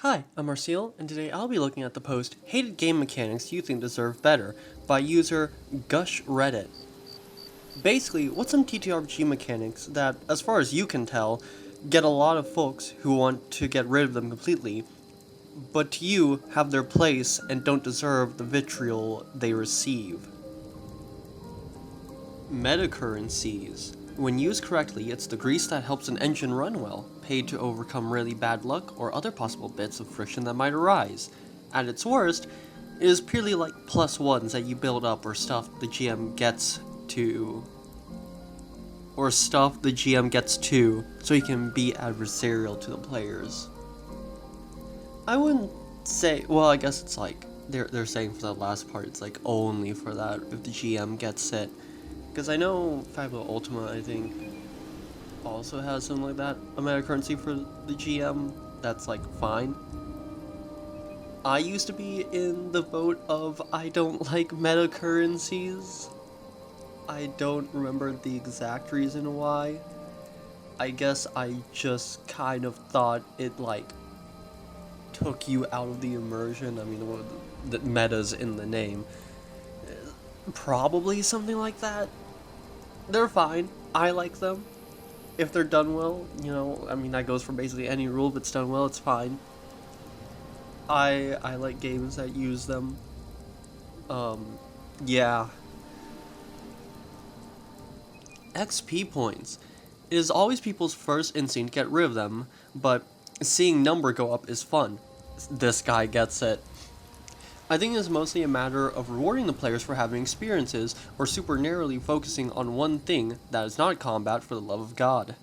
Hi, I'm Marcel, and today I'll be looking at the post Hated Game Mechanics You Think Deserve Better by user Gush Reddit. Basically, what's some TTRPG mechanics that, as far as you can tell, get a lot of folks who want to get rid of them completely, but to you have their place and don't deserve the vitriol they receive? Metacurrencies. When used correctly, it's the grease that helps an engine run well, paid to overcome really bad luck or other possible bits of friction that might arise. At its worst, it is purely like plus ones that you build up or stuff the GM gets to so he can be adversarial to the players. I wouldn't say, well, I guess it's like they're saying for that last part it's like only for that if the GM gets it. Because I know Fabula Ultima, I think, also has something like that, a meta currency for the GM that's like fine. I used to be in the boat of I don't like meta currencies. I don't remember the exact reason why. I guess I just kind of thought it like took you out of the immersion. I mean, the meta's in the name. Probably something like that. They're fine. I like them. If they're done well, I mean, that goes for basically any rule. If it's done well, it's fine. I like games that use them. Yeah. XP points. It is always people's first instinct to get rid of them, but seeing number go up is fun. This guy gets it. I think it's mostly a matter of rewarding the players for having experiences, or super narrowly focusing on one thing that is not combat for the love of God.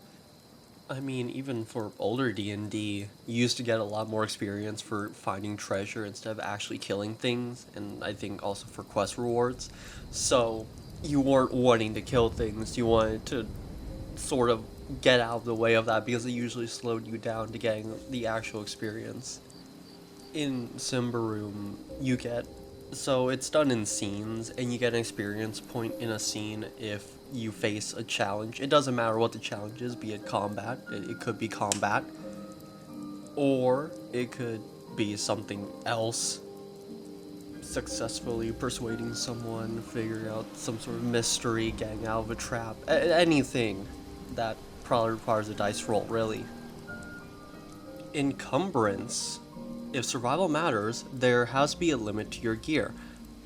I mean, even for older D&D, you used to get a lot more experience for finding treasure instead of actually killing things, and I think also for quest rewards. So, you weren't wanting to kill things, you wanted to sort of get out of the way of that because it usually slowed you down to getting the actual experience. In Symbaroum, so it's done in scenes, and you get an experience point in a scene if you face a challenge. It doesn't matter what the challenge is, be it combat, it could be combat, or it could be something else, successfully persuading someone, figuring out some sort of mystery, getting out of a trap, anything that probably requires a dice roll, really. Encumbrance. If survival matters, there has to be a limit to your gear.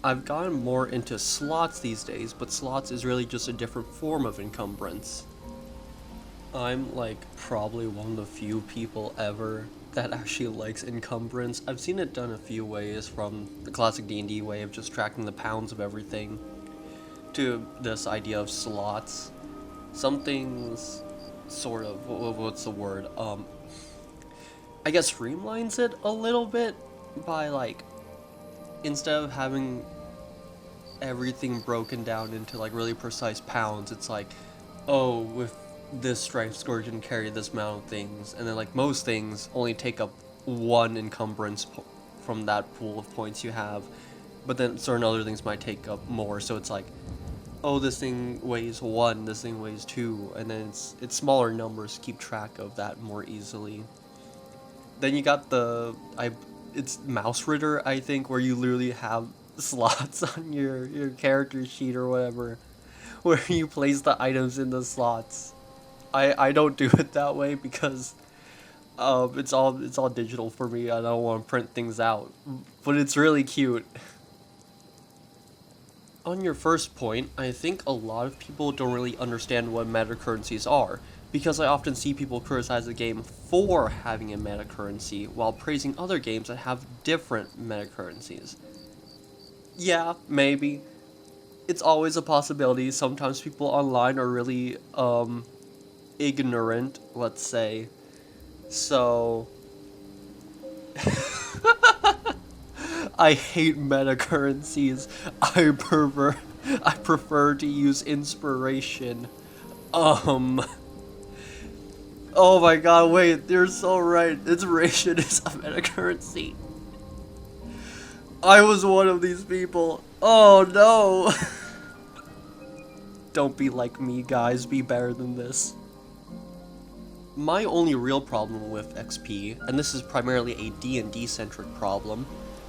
I've gotten more into slots these days, but slots is really just a different form of encumbrance. I'm like probably one of the few people ever that actually likes encumbrance. I've seen it done a few ways, from the classic D&D way of just tracking the pounds of everything to this idea of slots. Some things sort of, what's the word, I guess streamlines it a little bit by like, instead of having everything broken down into like really precise pounds, it's like, oh, with this strength score you can carry this amount of things, and then like most things only take up one encumbrance from that pool of points you have, but then certain other things might take up more, so it's like, oh, this thing weighs 1, this thing weighs 2, and then it's smaller numbers to keep track of that more easily. Then you got it's Mouse Ritter, I think, where you literally have slots on your character sheet or whatever, where you place the items in the slots. I don't do it that way because it's all digital for me. I don't want to print things out, but it's really cute. On your first point, I think a lot of people don't really understand what meta currencies are, because I often see people criticize the game for having a meta currency while praising other games that have different meta currencies. Yeah, maybe. It's always a possibility. Sometimes people online are really ignorant, let's say. So I hate meta currencies. I prefer to use inspiration. Um Oh my god, wait, you're so right. Inspiration is a meta currency. I was one of these people. Oh no. Don't be like me, guys. Be better than this. My only real problem with XP, and this is primarily a D&D centric problem,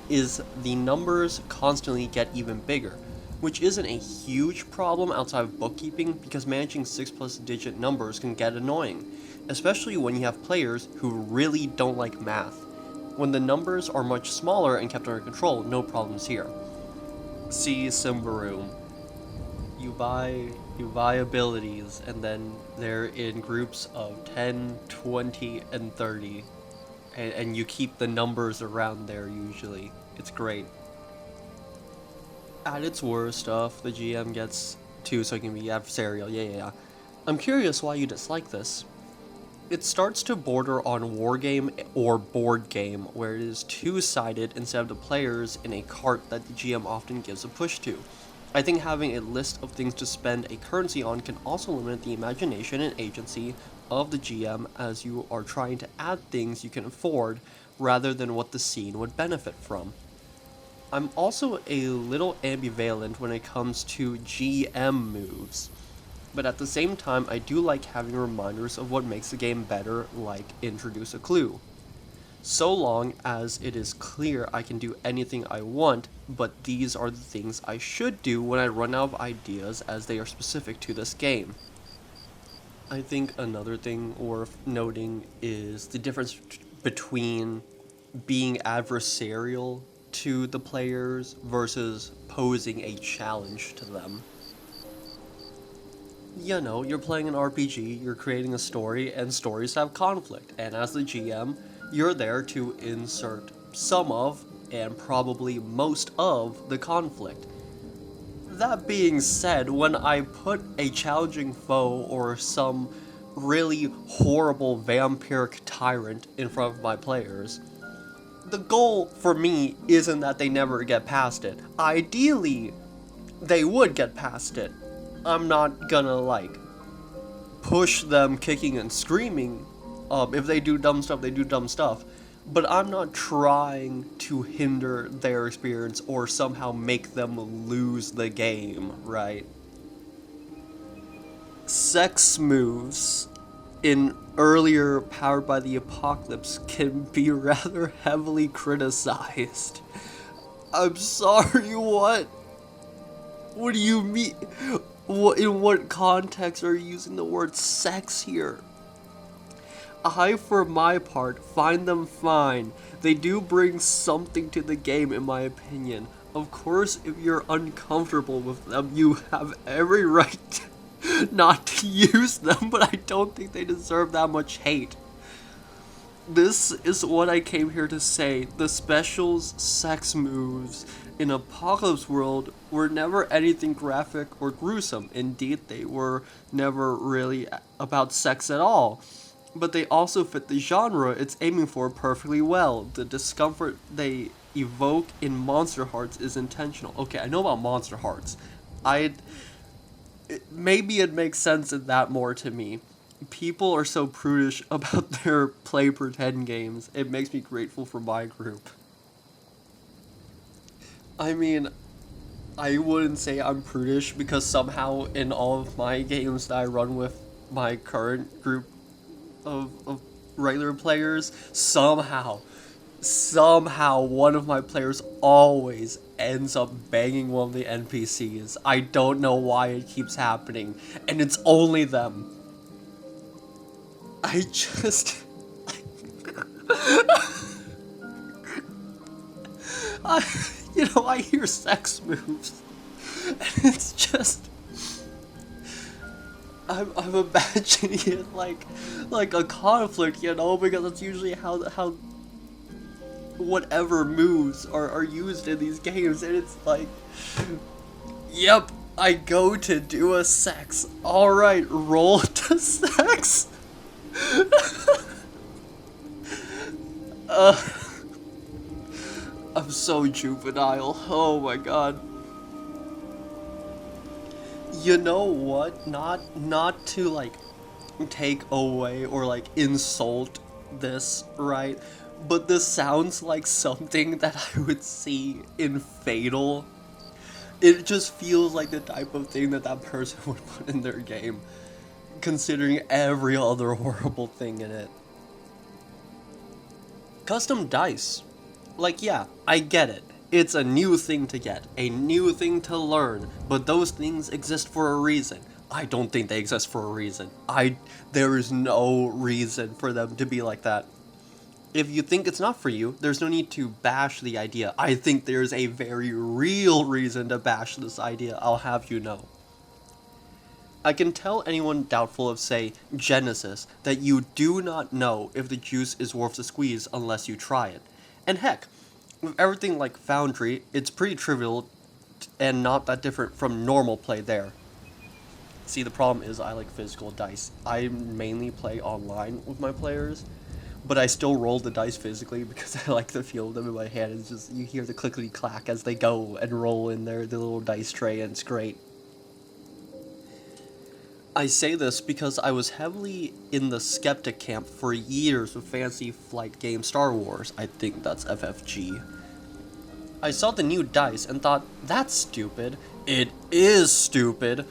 is the numbers constantly get even bigger, which isn't a huge problem outside of bookkeeping because managing 6+ digit numbers can get annoying, especially when you have players who really don't like math. When the numbers are much smaller and kept under control, no problems here. See Simbaroom. You buy abilities, and then they're in groups of 10, 20, and 30. And you keep the numbers around there usually. It's great. At its worst stuff, the GM gets too so it can be adversarial. Yeah. I'm curious why you dislike this. It starts to border on wargame or board game, where it is two-sided instead of the players in a cart that the GM often gives a push to. I think having a list of things to spend a currency on can also limit the imagination and agency of the GM as you are trying to add things you can afford rather than what the scene would benefit from. I'm also a little ambivalent when it comes to GM moves, but at the same time I do like having reminders of what makes the game better, like introduce a clue. So long as it is clear I can do anything I want, but these are the things I should do when I run out of ideas as they are specific to this game. I think another thing worth noting is the difference between being adversarial to the players versus posing a challenge to them. You know, you're playing an RPG, you're creating a story, and stories have conflict, and as the GM, you're there to insert some of, and probably most of, the conflict. That being said, when I put a challenging foe or some really horrible vampiric tyrant in front of my players, the goal for me isn't that they never get past it. Ideally, they would get past it. I'm not gonna, push them kicking and screaming. If they do dumb stuff, they do dumb stuff. But I'm not trying to hinder their experience or somehow make them lose the game, right? Sex moves in earlier Powered by the Apocalypse can be rather heavily criticized. I'm sorry, what? What do you mean? In what context are you using the word sex here? I, for my part, find them fine. They do bring something to the game, in my opinion. Of course, if you're uncomfortable with them, you have every right not to use them, but I don't think they deserve that much hate. This is what I came here to say. The specials sex moves in Apocalypse World were never anything graphic or gruesome. Indeed, they were never really about sex at all. But they also fit the genre it's aiming for perfectly well. The discomfort they evoke in Monster Hearts is intentional. Okay, I know about Monster Hearts. Maybe it makes sense in that more to me. People are so prudish about their play pretend games. It makes me grateful for my group. I mean, I wouldn't say I'm prudish because somehow in all of my games that I run with my current group of regular players, somehow one of my players always ends up banging one of the NPCs. I don't know why it keeps happening, and it's only them. I just... I hear sex moves, and it's just... I'm imagining it like a conflict, because that's usually how whatever moves are used in these games, and it's like, yep, I go to do a sex. Alright, roll to sex? I'm so juvenile. Oh my god. You know what? Not to take away or insult this, right? But this sounds like something that I would see in Fatal. It just feels like the type of thing that person would put in their game. considering every other horrible thing in it. Custom dice. Like, yeah, I get it. It's a new thing to get, a new thing to learn, but those things exist for a reason. I don't think they exist for a reason. There is no reason for them to be like that. If you think it's not for you, there's no need to bash the idea. I think there's a very real reason to bash this idea, I'll have you know. I can tell anyone doubtful of, say, Genesis, that you do not know if the juice is worth the squeeze unless you try it. And heck, with everything like Foundry, it's pretty trivial and not that different from normal play there. See, the problem is I like physical dice. I mainly play online with my players, but I still roll the dice physically because I like the feel of them in my hand. It's just, you hear the clickety clack as they go and roll in the little dice tray, and it's great. I say this because I was heavily in the skeptic camp for years with Fantasy Flight game Star Wars. I think that's FFG. I saw the new dice and thought, that's stupid. It is stupid.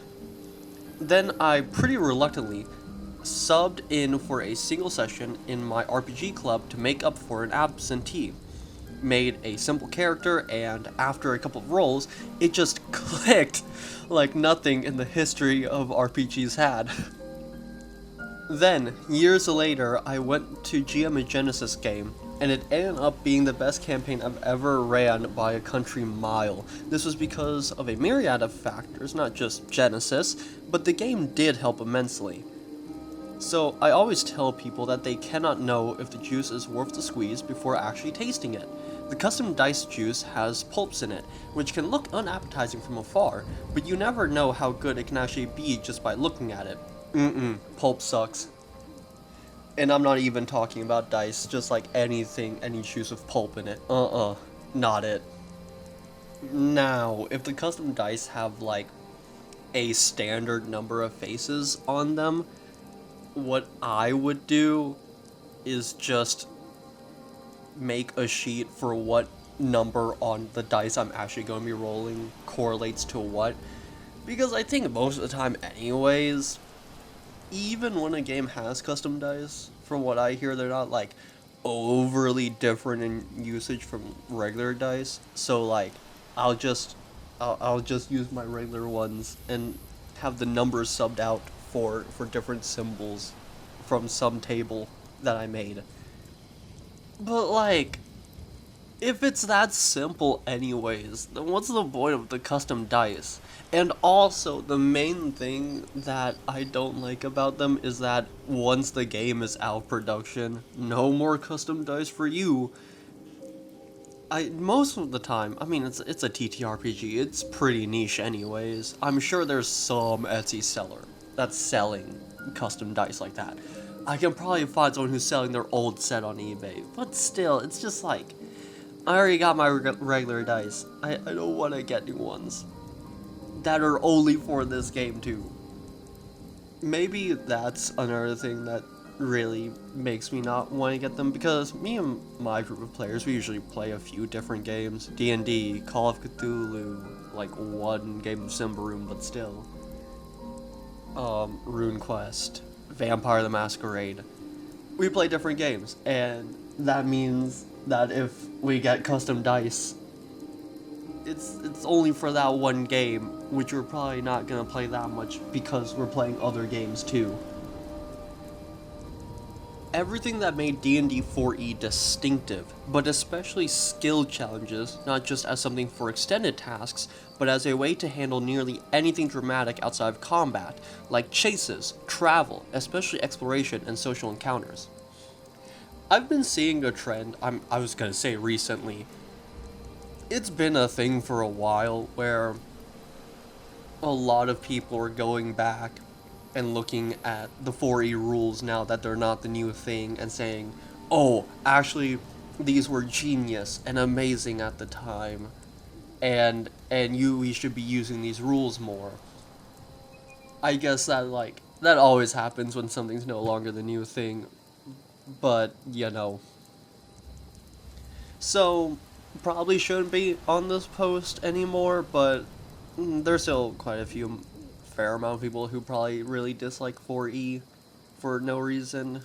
Then I pretty reluctantly subbed in for a single session in my RPG club to make up for an absentee. Made a simple character, and after a couple of rolls, it just clicked like nothing in the history of RPGs had. Then, years later, I went to GM a Genesis game, and it ended up being the best campaign I've ever ran by a country mile. This was because of a myriad of factors, not just Genesis, but the game did help immensely. So I always tell people that they cannot know if the juice is worth the squeeze before actually tasting it. The custom dice juice has pulps in it, which can look unappetizing from afar, but you never know how good it can actually be just by looking at it. Pulp sucks. And I'm not even talking about dice, just like anything, any juice with pulp in it. Not it. Now, if the custom dice have like a standard number of faces on them, what I would do is just make a sheet for what number on the dice I'm actually going to be rolling correlates to what. Because I think most of the time anyways, even when a game has custom dice, from what I hear, they're not like overly different in usage from regular dice. So like, I'll just use my regular ones and have the numbers subbed out for different symbols from some table that I made. But like, if it's that simple anyways, then what's the point of the custom dice? And also, the main thing that I don't like about them is that once the game is out of production, no more custom dice for you. Most of the time, I mean, it's a TTRPG, it's pretty niche anyways. I'm sure there's some Etsy seller that's selling custom dice like that. I can probably find someone who's selling their old set on eBay, but still, it's just like, I already got my regular dice. I don't want to get new ones that are only for this game too. Maybe that's another thing that really makes me not want to get them, because me and my group of players, we usually play a few different games. D&D, Call of Cthulhu, like one game of Symbaroum, but still. RuneQuest, Vampire the Masquerade. We play different games, and that means that if we get custom dice, it's only for that one game, which we're probably not gonna play that much because we're playing other games too. Everything that made D&D 4E distinctive, but especially skill challenges, not just as something for extended tasks, but as a way to handle nearly anything dramatic outside of combat, like chases, travel, especially exploration and social encounters. I've been seeing a trend, I was gonna say recently, it's been a thing for a while where a lot of people are going back and looking at the 4E rules now that they're not the new thing and saying, oh, actually, these were genius and amazing at the time, and we should be using these rules more. I guess that always happens when something's no longer the new thing, but, you know. So, probably shouldn't be on this post anymore, but there's still quite a few fair amount of people who probably really dislike 4E for no reason.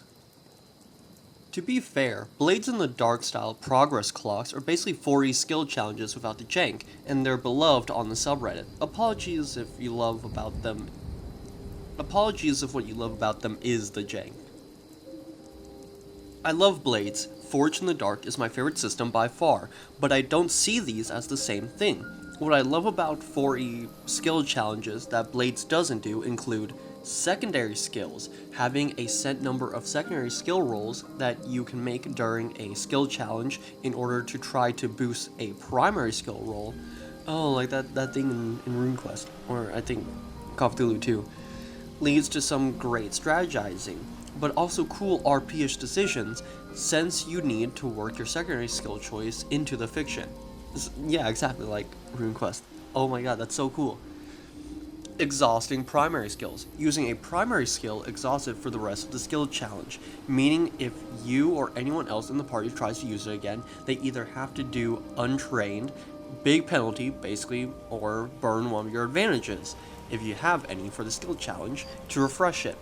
To be fair, Blades in the Dark style progress clocks are basically 4E skill challenges without the jank, and they're beloved on the subreddit. Apologies if what you love about them is the jank. I love Blades. Forged in the Dark is my favorite system by far, but I don't see these as the same thing. What I love about 4E skill challenges that Blades doesn't do include secondary skills, having a set number of secondary skill rolls that you can make during a skill challenge in order to try to boost a primary skill roll. Oh, like that thing in RuneQuest, or I think Call of Cthulhu too, leads to some great strategizing, but also cool RP-ish decisions since you need to work your secondary skill choice into the fiction. Yeah, exactly like RuneQuest. Oh my god, that's so cool. Exhausting primary skills. Using a primary skill exhausted for the rest of the skill challenge, meaning if you or anyone else in the party tries to use it again, they either have to do untrained, big penalty basically, or burn one of your advantages, if you have any for the skill challenge, to refresh it.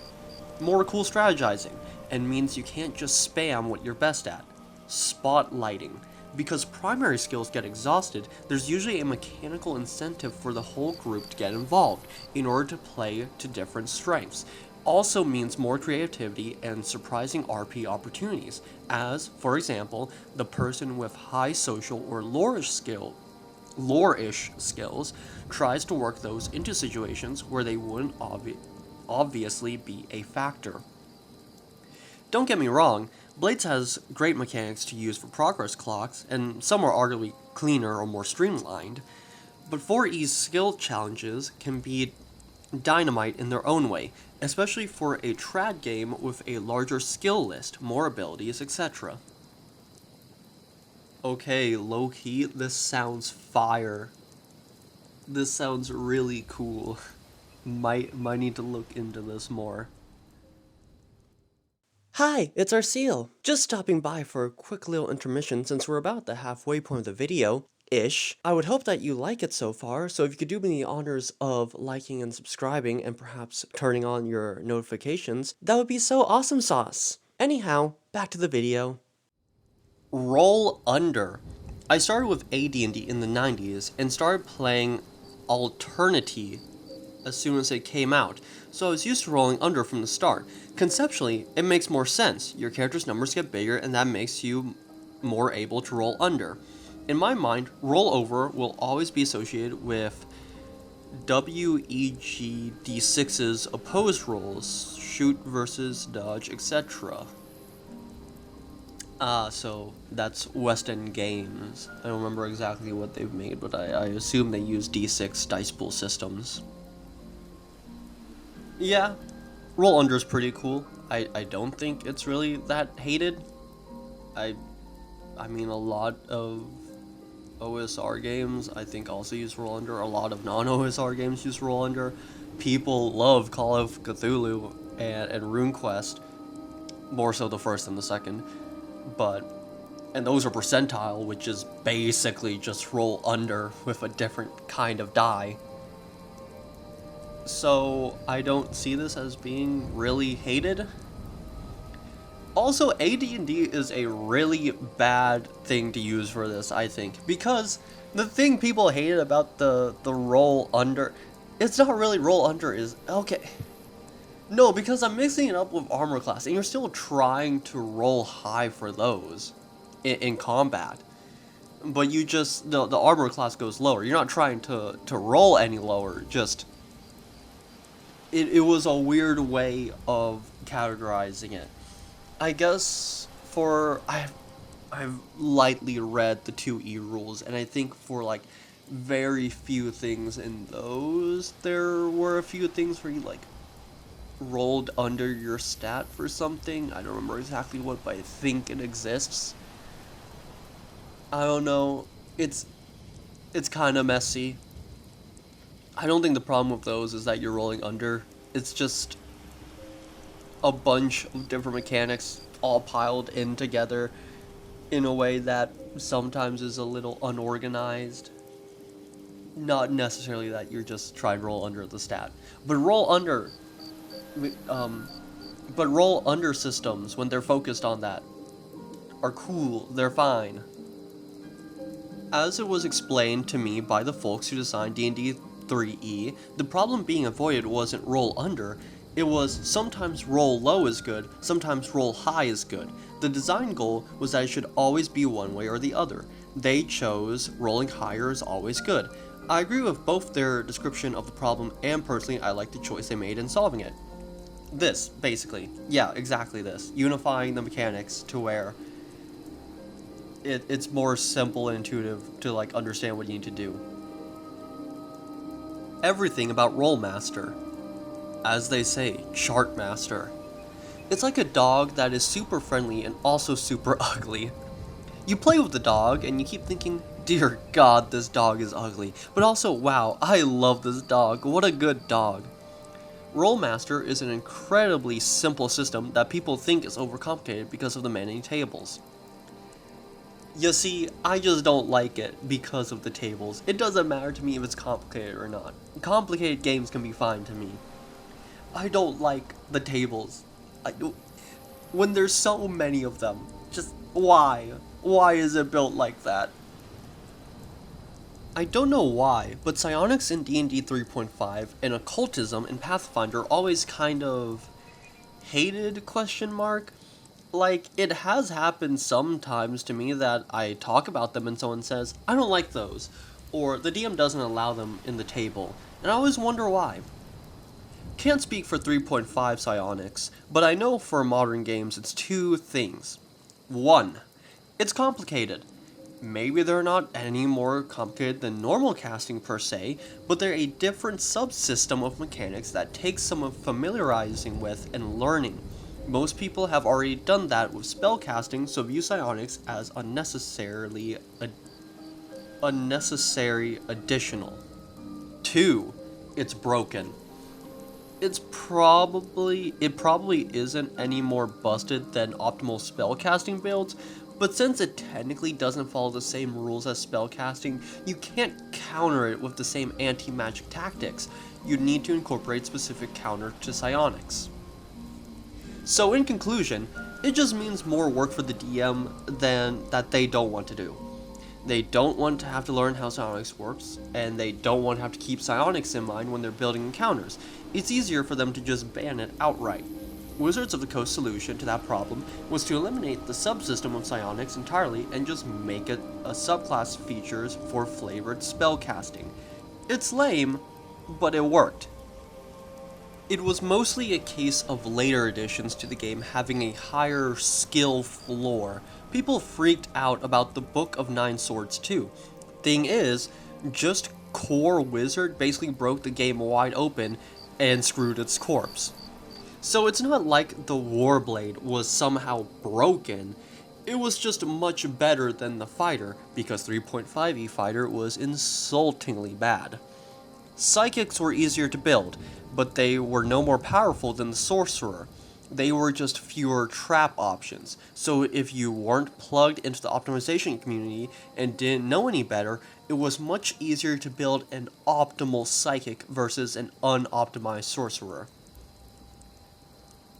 More cool strategizing, and means you can't just spam what you're best at. Spotlighting. Because primary skills get exhausted, there's usually a mechanical incentive for the whole group to get involved in order to play to different strengths. Also means more creativity and surprising RP opportunities, as, for example, the person with high social or lore-ish skills tries to work those into situations where they wouldn't obviously be a factor. Don't get me wrong, Blades has great mechanics to use for progress clocks, and some are arguably cleaner or more streamlined, but 4E's skill challenges can be dynamite in their own way, especially for a trad game with a larger skill list, more abilities, etc. Okay, low-key, this sounds fire. This sounds really cool. Might need to look into this more. Hi, it's our seal. Just stopping by for a quick little intermission since we're about the halfway point of the video-ish. I would hope that you like it so far, so if you could do me the honors of liking and subscribing and perhaps turning on your notifications, that would be so awesome sauce. Anyhow, back to the video. Roll Under. I started with AD&D in the 90s and started playing Alternity as soon as it came out, so I was used to rolling under from the start. Conceptually, it makes more sense. Your character's numbers get bigger, and that makes you more able to roll under. In my mind, roll over will always be associated with WEG D6's opposed rolls, shoot versus dodge, etc. So that's West End Games. I don't remember exactly what they've made, but I assume they use D6 dice pool systems. Yeah, roll under is pretty cool. I don't think it's really that hated. I mean, a lot of OSR games I think also use roll under. A lot of non-OSR games use roll under. People love Call of Cthulhu and RuneQuest, more so the first than the second. And those are percentile, which is basically just roll under with a different kind of die. So I don't see this as being really hated. Also, AD&D is a really bad thing to use for this, I think, because the thing people hated about the roll under, it's not really roll under, is okay. No, because I'm mixing it up with armor class, and you're still trying to roll high for those in combat. But you just, the armor class goes lower. You're not trying to roll any lower, just it was a weird way of categorizing it. I guess I've lightly read the 2E rules, and I think for like very few things in those, there were a few things where you like rolled under your stat for something. I don't remember exactly what, but I think it exists. I don't know. It's kind of messy. I don't think the problem with those is that you're rolling under. It's just a bunch of different mechanics all piled in together in a way that sometimes is a little unorganized. Not necessarily that you're just trying to roll under the stat, but roll under, um, but roll under systems when they're focused on that are cool. They're fine. As it was explained to me by the folks who designed D&D 3E, the problem being avoided wasn't roll under, it was sometimes roll low is good, sometimes roll high is good. The design goal was that it should always be one way or the other. They chose rolling higher is always good. I agree with both their description of the problem, and personally I like the choice they made in solving it. This, basically. Yeah, exactly this. Unifying the mechanics to where it's more simple and intuitive to like understand what you need to do. Everything about Rollmaster. As they say, Chartmaster. It's like a dog that is super friendly and also super ugly. You play with the dog and you keep thinking, dear God, this dog is ugly. But also, wow, I love this dog. What a good dog. Rollmaster is an incredibly simple system that people think is overcomplicated because of the many tables. You see, I just don't like it because of the tables. It doesn't matter to me if it's complicated or not. Complicated games can be fine to me. I don't like the tables. When there's so many of them, just why? Why is it built like that? I don't know why, but psionics in D&D 3.5 and occultism in Pathfinder always kind of hated ? Like, it has happened sometimes to me that I talk about them and someone says, I don't like those, or the DM doesn't allow them in the table, and I always wonder why. Can't speak for 3.5 psionics, but I know for modern games it's two things. One, it's complicated. Maybe they're not any more complicated than normal casting per se, but they're a different subsystem of mechanics that takes some of familiarizing with and learning. Most people have already done that with spellcasting, so view psionics as unnecessary additional. 2. It's broken. It probably isn't any more busted than optimal spellcasting builds, but since it technically doesn't follow the same rules as spellcasting, you can't counter it with the same anti-magic tactics. You need to incorporate specific counter to psionics. So in conclusion, it just means more work for the DM than that they don't want to do. They don't want to have to learn how psionics works, and they don't want to have to keep psionics in mind when they're building encounters. It's easier for them to just ban it outright. Wizards of the Coast solution to that problem was to eliminate the subsystem of psionics entirely and just make it a subclass features for flavored spellcasting. It's lame, but it worked. It was mostly a case of later additions to the game having a higher skill floor. People freaked out about the Book of Nine Swords too. Thing is, just Core Wizard basically broke the game wide open and screwed its corpse. So it's not like the Warblade was somehow broken, it was just much better than the Fighter, because 3.5e Fighter was insultingly bad. Psychics were easier to build, but they were no more powerful than the Sorcerer. They were just fewer trap options, so if you weren't plugged into the optimization community and didn't know any better, it was much easier to build an optimal Psychic versus an unoptimized Sorcerer.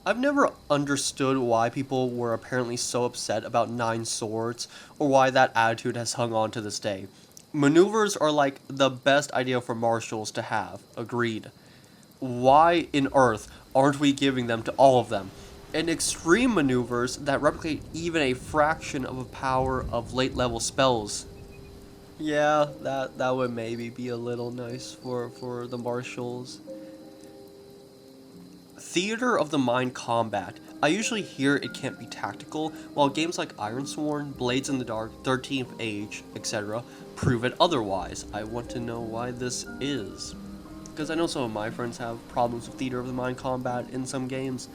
I've never understood why people were apparently so upset about Nine Swords, or why that attitude has hung on to this day. Maneuvers are like the best idea for marshals to have, agreed. Why in Earth aren't we giving them to all of them? And extreme maneuvers that replicate even a fraction of the power of late level spells. Yeah, that would maybe be a little nice for the marshals. Theater of the Mind combat. I usually hear it can't be tactical, while games like Ironsworn, Blades in the Dark, 13th Age, etc. prove it otherwise. I want to know why this is. Because I know some of my friends have problems with Theater of the Mind combat in some games.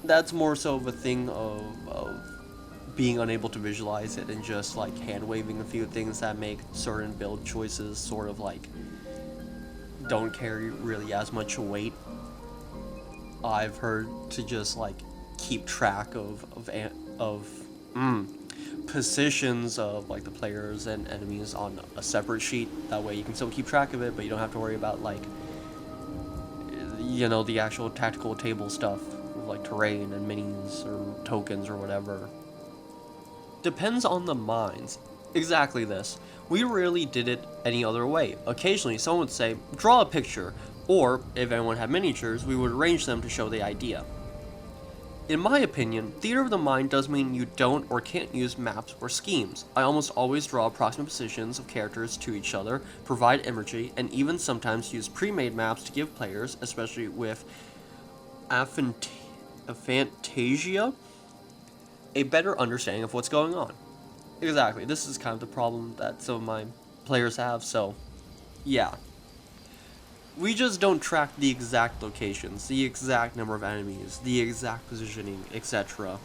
That's more so of a thing of being unable to visualize it and just like hand-waving a few things that make certain build choices sort of like don't carry really as much weight. I've heard to just like keep track of positions of like the players and enemies on a separate sheet. That way you can still keep track of it, but you don't have to worry about like the actual tactical table stuff like terrain and minis or tokens or whatever. Depends on the mines. Exactly this. We rarely did it any other way. Occasionally someone would say, draw a picture, or if anyone had miniatures, we would arrange them to show the idea. In my opinion, theater of the mind does mean you don't or can't use maps or schemes. I almost always draw approximate positions of characters to each other, provide imagery, and even sometimes use pre-made maps to give players, especially with aphantasia, a better understanding of what's going on. Exactly, this is kind of the problem that some of my players have, so yeah. We just don't track the exact locations, the exact number of enemies, the exact positioning, etc.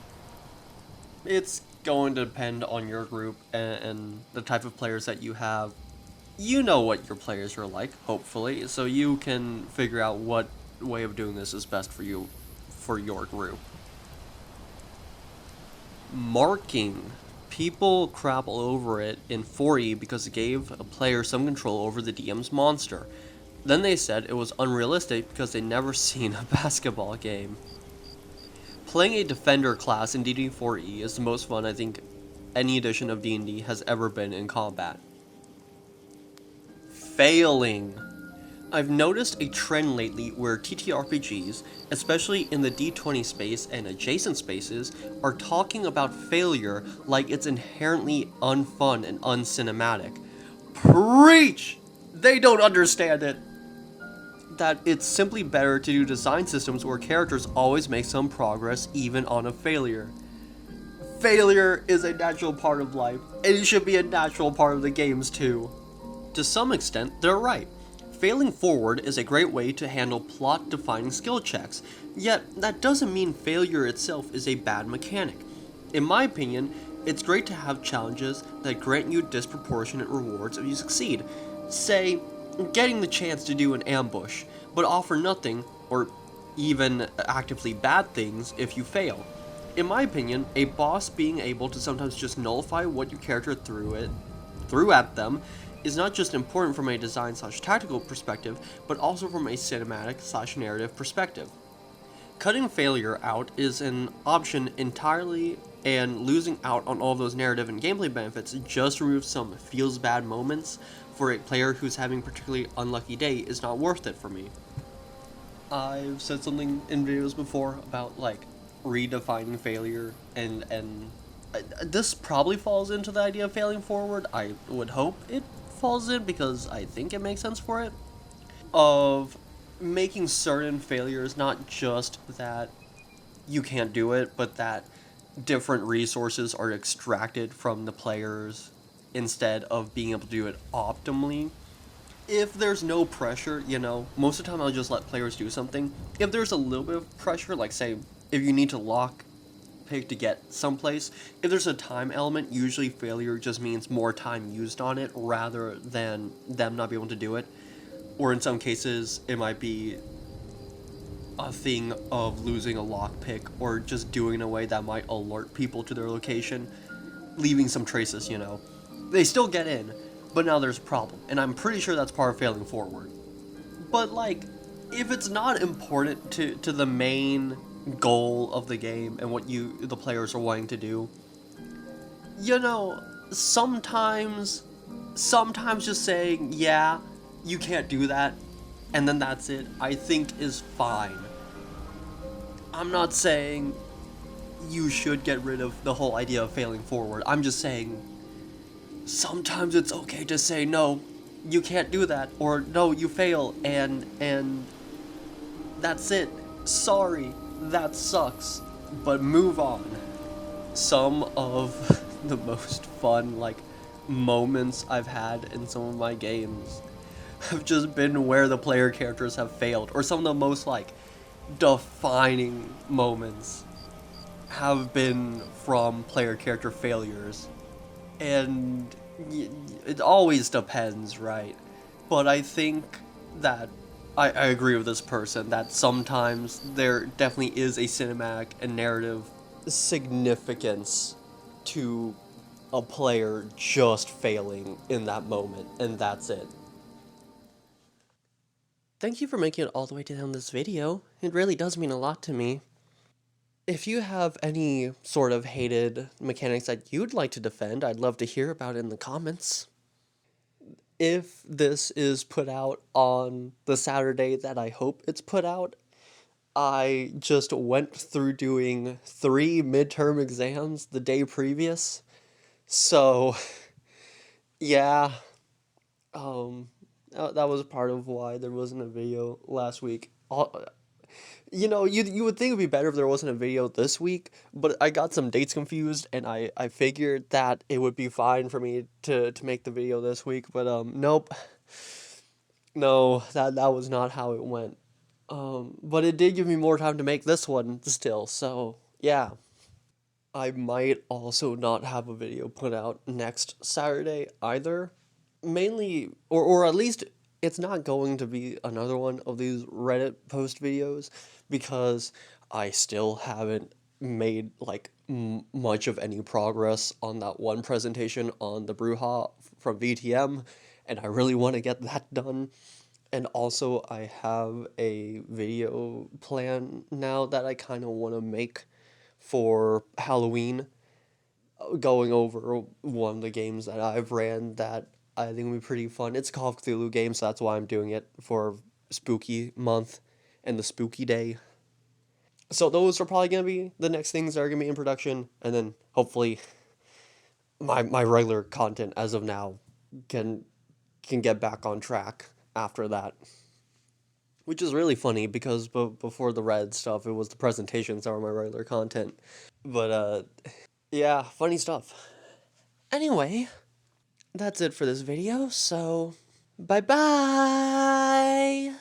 It's going to depend on your group and the type of players that you have. You know what your players are like, hopefully, so you can figure out what way of doing this is best for you, for your group. Marking. People crap all over it in 4E because it gave a player some control over the DM's monster. Then they said it was unrealistic because they'd never seen a basketball game. Playing a defender class in D&D 4E is the most fun I think any edition of D&D has ever been in combat. Failing. I've noticed a trend lately where TTRPGs, especially in the D20 space and adjacent spaces, are talking about failure like it's inherently unfun and uncinematic. Preach! They don't understand it! That it's simply better to do design systems where characters always make some progress even on a failure. Failure is a natural part of life, and it should be a natural part of the games too. To some extent, they're right. Failing forward is a great way to handle plot-defining skill checks, yet that doesn't mean failure itself is a bad mechanic. In my opinion, it's great to have challenges that grant you disproportionate rewards if you succeed. Say, getting the chance to do an ambush, but offer nothing, or even actively bad things if you fail. In my opinion, a boss being able to sometimes just nullify what your character threw at them is not just important from a design/tactical perspective, but also from a cinematic/narrative perspective. Cutting failure out is an option entirely, and losing out on all those narrative and gameplay benefits just to remove some feels bad moments for a player who's having a particularly unlucky day is not worth it for me. I've said something in videos before about like redefining failure, and this probably falls into the idea of failing forward. I would hope it falls in because I think it makes sense for it. Of making certain failures not just that you can't do it, but that different resources are extracted from the players instead of being able to do it optimally. If there's no pressure, most of the time I'll just let players do something. If there's a little bit of pressure, like say, if you need to lock pick to get someplace, if there's a time element, usually failure just means more time used on it rather than them not being able to do it. Or in some cases, it might be a thing of losing a lockpick or just doing it in a way that might alert people to their location, leaving some traces, They still get in, but now there's a problem, and I'm pretty sure that's part of failing forward. But, if it's not important to the main goal of the game and what the players are wanting to do, sometimes just saying, yeah, you can't do that, and then that's it, I think is fine. I'm not saying you should get rid of the whole idea of failing forward. I'm just saying sometimes it's okay to say, no, you can't do that, or no, you fail, and that's it. Sorry, that sucks, but move on. Some of the most fun, moments I've had in some of my games have just been where the player characters have failed, or some of the most, defining moments have been from player character failures. And it always depends, right? But I think that I agree with this person that sometimes there definitely is a cinematic and narrative significance to a player just failing in that moment, and that's it. Thank you for making it all the way down this video. It really does mean a lot to me. If you have any sort of hated mechanics that you'd like to defend, I'd love to hear about it in the comments. If this is put out on the Saturday that I hope it's put out, I just went through doing 3 midterm exams the day previous. So, yeah, that was part of why there wasn't a video last week. You would think it'd be better if there wasn't a video this week, but I got some dates confused, and I figured that it would be fine for me to make the video this week, but nope, no, that was not how it went. But it did give me more time to make this one still, so yeah. I might also not have a video put out next Saturday either. Mainly, or at least it's not going to be another one of these Reddit post videos because I still haven't made like much of any progress on that one presentation on the Bruja from VTM, and I really want to get that done. And also, I have a video plan now that I kind of want to make for Halloween, going over one of the games that I've ran that I think would be pretty fun. It's a Call of Cthulhu game, so that's why I'm doing it for Spooky Month and the Spooky Day. So those are probably gonna be the next things that are gonna be in production, and then hopefully my regular content as of now can can get back on track after that. Which is really funny because before the red stuff, it was the presentations that were my regular content. But yeah, funny stuff. Anyway, that's it for this video, so bye bye!